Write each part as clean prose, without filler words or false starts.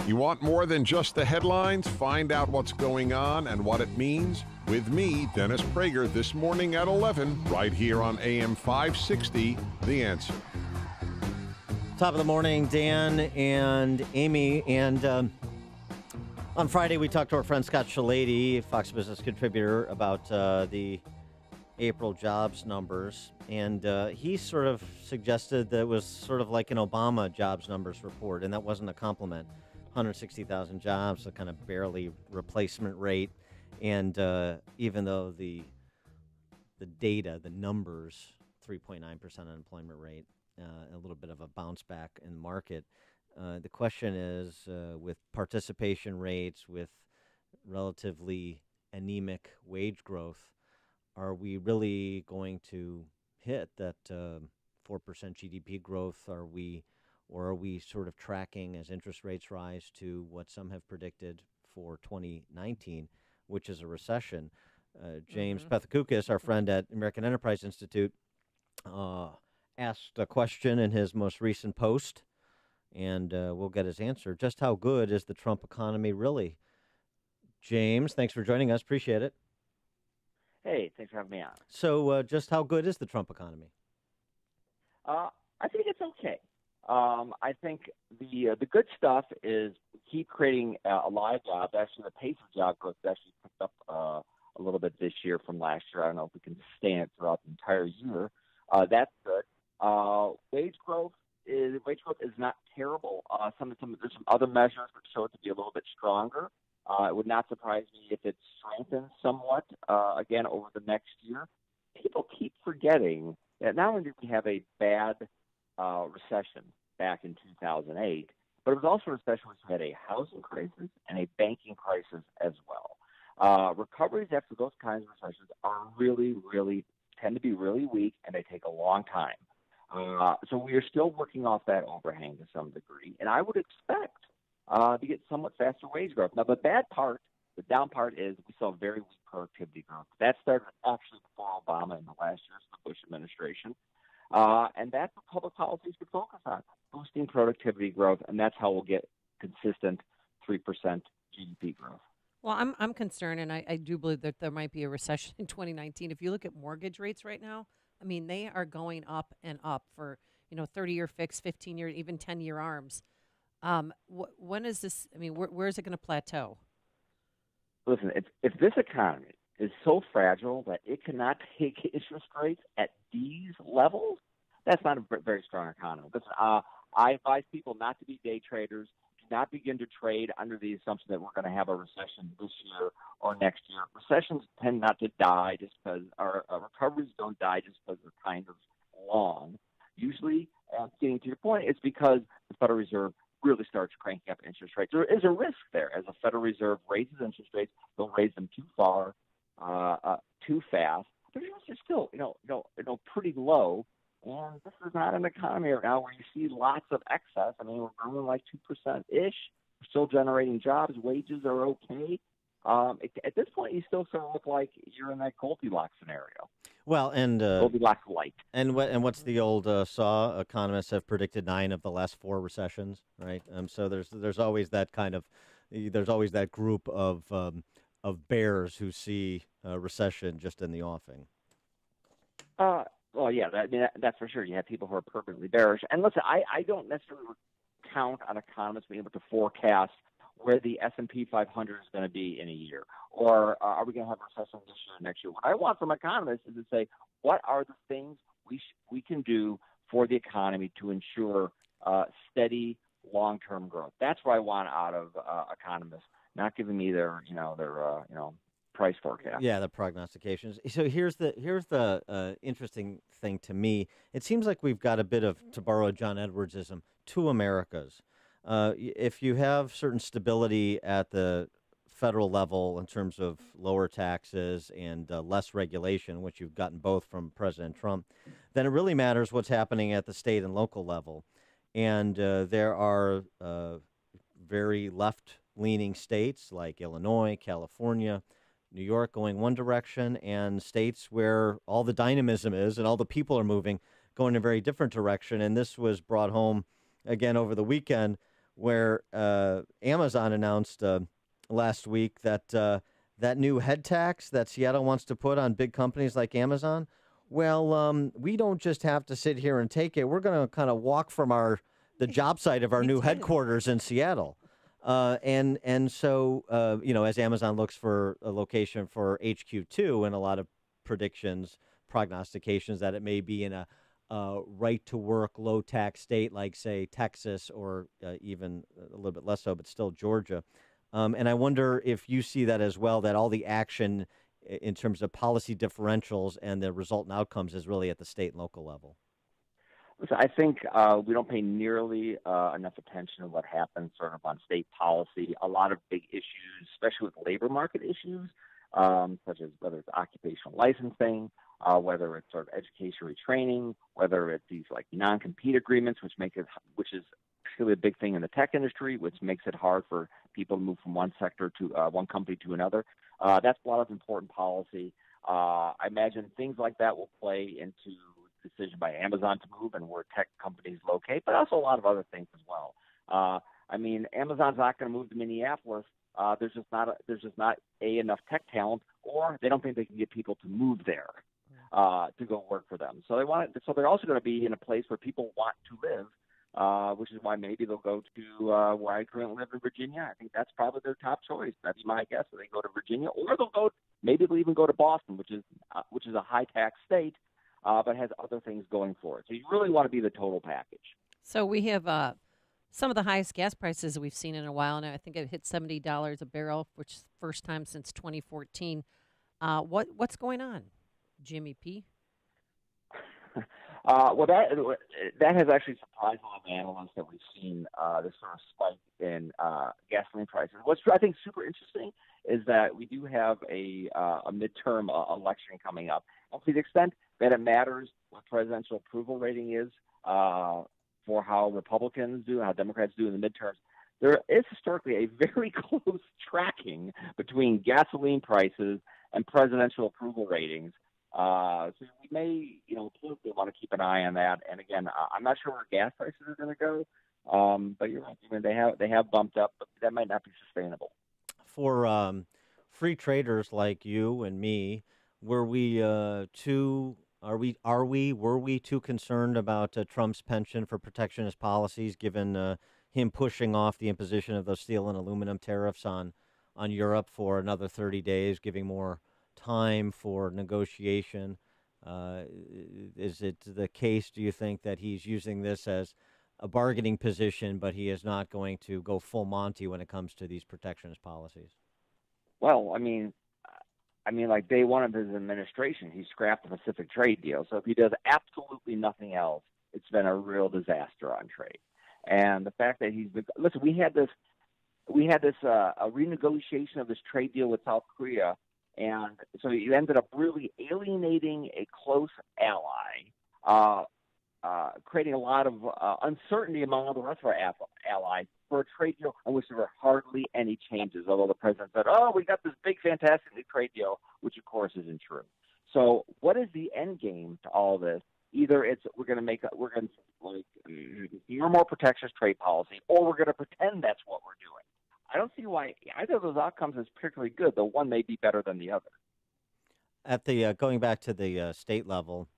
You want more than just the headlines? Find out what's going on and what it means with me, Dennis Prager, this morning at 11, right here on AM 560, The Answer. Top of the morning, Dan and Amy. And on Friday, we talked to our friend Scott Shalady, Fox Business contributor, about the April jobs numbers. And he sort of suggested that it was sort of like an Obama jobs numbers report, and that wasn't a compliment. 160,000 jobs, a kind of barely replacement rate. And even though the data, the numbers, 3.9% unemployment rate, a little bit of a bounce back in the market. The question is, with participation rates, with relatively anemic wage growth, are we really going to hit that 4% GDP growth? Or are we sort of tracking as interest rates rise to what some have predicted for 2019, which is a recession? James Pethokoukis, our friend at American Enterprise Institute, asked a question in his most recent post, and we'll get his answer. Just how good is the Trump economy really? James, thanks for joining us. Appreciate it. Hey, thanks for having me on. So just how good is the Trump economy? I think it's okay. I think the good stuff is we keep creating a lot of jobs. Actually, the pace of job growth has actually picked up a little bit this year from last year. I don't know if we can sustain it throughout the entire year. That's good. Wage growth is not terrible. There's some other measures that show it to be a little bit stronger. It would not surprise me if it strengthens somewhat again over the next year. People keep forgetting that not only did we have a bad recession back in 2008, but it was also a recession which had a housing crisis and a banking crisis as well. Recoveries after those kinds of recessions are really tend to be really weak, and they take a long time. So we are still working off that overhang to some degree, and I would expect to get somewhat faster wage growth. Now, the down part is we saw very weak productivity growth. That started actually before Obama in the last years of the Bush administration. And that's what public policies could focus on, boosting productivity growth, and that's how we'll get consistent 3% GDP growth. Well, I'm concerned, and I do believe that there might be a recession in 2019. If you look at mortgage rates right now, I mean, they are going up and up for, 30-year fixed, 15-year, even 10-year ARMs. When is this, where is it going to plateau? Listen, if this economy is so fragile that it cannot take interest rates at these levels, that's not a very strong economy. Listen, I advise people not to be day traders, do not begin to trade under the assumption that we're going to have a recession this year or next year. Recessions tend not to die just because our recoveries don't die just because they're kind of long. Usually, getting to your point, it's because the Federal Reserve really starts cranking up interest rates. There is a risk there. As the Federal Reserve raises interest rates, they'll raise them too far, too fast. But interest rates are still, pretty low. And this is not an economy right now where you see lots of excess. We're growing like 2%-ish. We're still generating jobs. Wages are okay. At this point, you still sort of look like you're in that Goldilocks scenario. Well, and Goldilocks light. And what's the old saw? Economists have predicted 9 of the last 4 recessions, right? So there's always that group of bears who see a recession just in the offing. Well, yeah, that's for sure. You have people who are permanently bearish. And listen, I don't necessarily count on economists being able to forecast where the S&P 500 is going to be in a year, or are we going to have a recession this year or next year? What I want from economists is to say, what are the things we can do for the economy to ensure steady long-term growth? That's what I want out of economists, not giving me their price forecast. Yeah, the prognostications. So here's the interesting thing to me. It seems like we've got a bit of, to borrow John Edwardsism, two Americas. If you have certain stability at the federal level in terms of lower taxes and less regulation, which you've gotten both from President Trump, then it really matters what's happening at the state and local level. And there are very left-leaning states like Illinois, California, New York going one direction, and states where all the dynamism is and all the people are moving going in a very different direction. And this was brought home again over the weekend where Amazon announced last week that that new head tax that Seattle wants to put on big companies like Amazon. Well, we don't just have to sit here and take it. We're going to kind of walk from the job site of our new headquarters in Seattle. And so, as Amazon looks for a location for HQ2 and a lot of predictions, prognostications that it may be in a right-to-work, low-tax state like, say, Texas or even a little bit less so, but still Georgia. And I wonder if you see that as well, that all the action in terms of policy differentials and the resultant outcomes is really at the state and local level. Listen, I think we don't pay nearly enough attention to what happens sort of on state policy. A lot of big issues, especially with labor market issues, such as whether it's occupational licensing, whether it's sort of education retraining, whether it's these like non-compete agreements, which is really a big thing in the tech industry, which makes it hard for people to move from one sector to one company to another. That's a lot of important policy. I imagine things like that will play into the decision by Amazon to move and where tech companies locate, but also a lot of other things as well. Amazon's not going to move to Minneapolis. There's just not enough tech talent, or they don't think they can get people to move there to go work for them. So they're also going to be in a place where people want to live, which is why maybe they'll go to where I currently live in Virginia. I think that's probably their top choice. That'd be my guess. They go to Virginia, or they'll even go to Boston, which is a high tax state, but has other things going for it. So you really want to be the total package. So we have some of the highest gas prices we've seen in a while, and I think it hit $70 a barrel, which is the first time since 2014. What's going on, Jimmy P? Well, that has actually surprised a lot of analysts that we've seen this sort of spike in gasoline prices. What's I think super interesting is that we do have a midterm election coming up. And to the extent that it matters what presidential approval rating is for how Republicans do, how Democrats do in the midterms, there is historically a very close tracking between gasoline prices and presidential approval ratings. So we may, politically want to keep an eye on that. And again, I'm not sure where gas prices are going to go. But you're right. I mean, they have bumped up, but that might not be sustainable. For free traders like you and me, were we too concerned about Trump's penchant for protectionist policies, given him pushing off the imposition of those steel and aluminum tariffs on Europe for another 30 days, giving more time for negotiation? Is it the case, do you think, that he's using this as a bargaining position, but he is not going to go full Monty when it comes to these protectionist policies? Well, I mean, like day one of his administration, he scrapped the Pacific trade deal. So if he does absolutely nothing else, it's been a real disaster on trade. And the fact that listen, we had this a renegotiation of this trade deal with South Korea. And so you ended up really alienating a close ally, creating a lot of uncertainty among all the rest of our allies for a trade deal in which there were hardly any changes, although the president said, we got this big, fantastic new trade deal, which, of course, isn't true. So what is the end game to all this? Either we're going to more protectionist trade policy, or we're going to pretend that's what we're doing. I don't see why either of those outcomes is particularly good, though one may be better than the other. At the going back to the state level,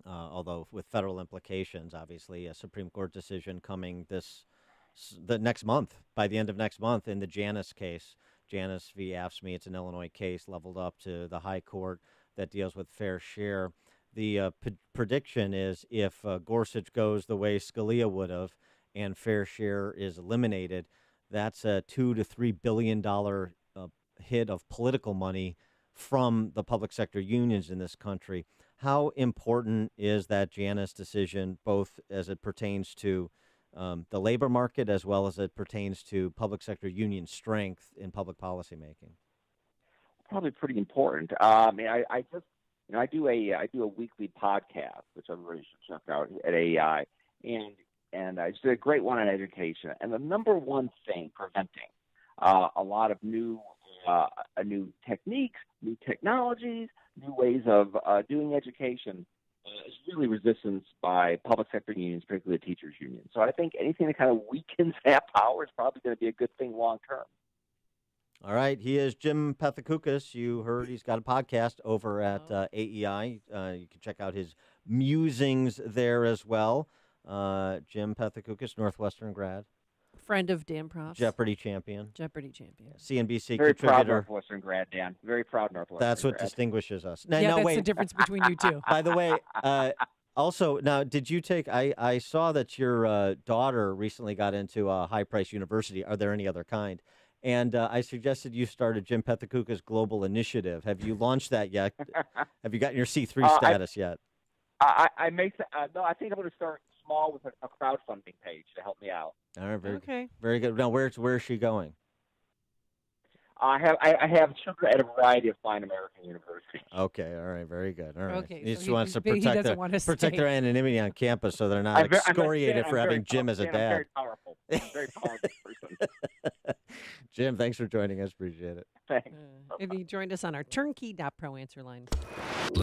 although with federal implications, obviously, a Supreme Court decision coming the next month, by the end of next month, in the Janus case. Janus v. AFSCME, it's an Illinois case leveled up to the high court that deals with fair share. The prediction is if Gorsuch goes the way Scalia would have and fair share is eliminated, that's a $2 to $3 billion hit of political money from the public sector unions in this country. How important is that Janus decision, both as it pertains to the labor market as well as it pertains to public sector union strength in public policy making? Probably pretty important. I do a weekly podcast, which everybody should check out at AEI, and I just did a great one on education. And the number one thing preventing a lot of new techniques, new technologies, new ways of doing education is really resistance by public sector unions, particularly the teachers union. So I think anything that kind of weakens that power is probably going to be a good thing long term. All right. He is Jim Pethokoukis. You heard he's got a podcast over at AEI. You can check out his musings there as well. Jim Pethokoukis, Northwestern grad. Friend of Dan Proft. Jeopardy champion. CNBC Very contributor. proud Northwestern grad, Dan. Very proud Northwestern That's what grad. distinguishes us. Now, Yeah, that's wait. the difference between you two. By the way, also, now, did you take, I saw that your daughter recently got into a high-price university. Are there any other kind? And I suggested you start a Jim Pethokoukis Global Initiative. Have you launched that yet? Have you gotten your C3 status yet? I may no. I think I'm going to start small with a crowdfunding page to help me out. All right, Okay. Very good. Now, where is she going? I have children at a variety of fine American universities. Okay, all right, very good. All right. Okay, He so just wants to he protect doesn't want to protect their anonymity on campus so they're not excoriated for having Jim as a dad. I'm very powerful. I'm a very powerful person. Jim, thanks for joining us. Appreciate it. Thanks. And he joined us on our turnkey.pro answer line.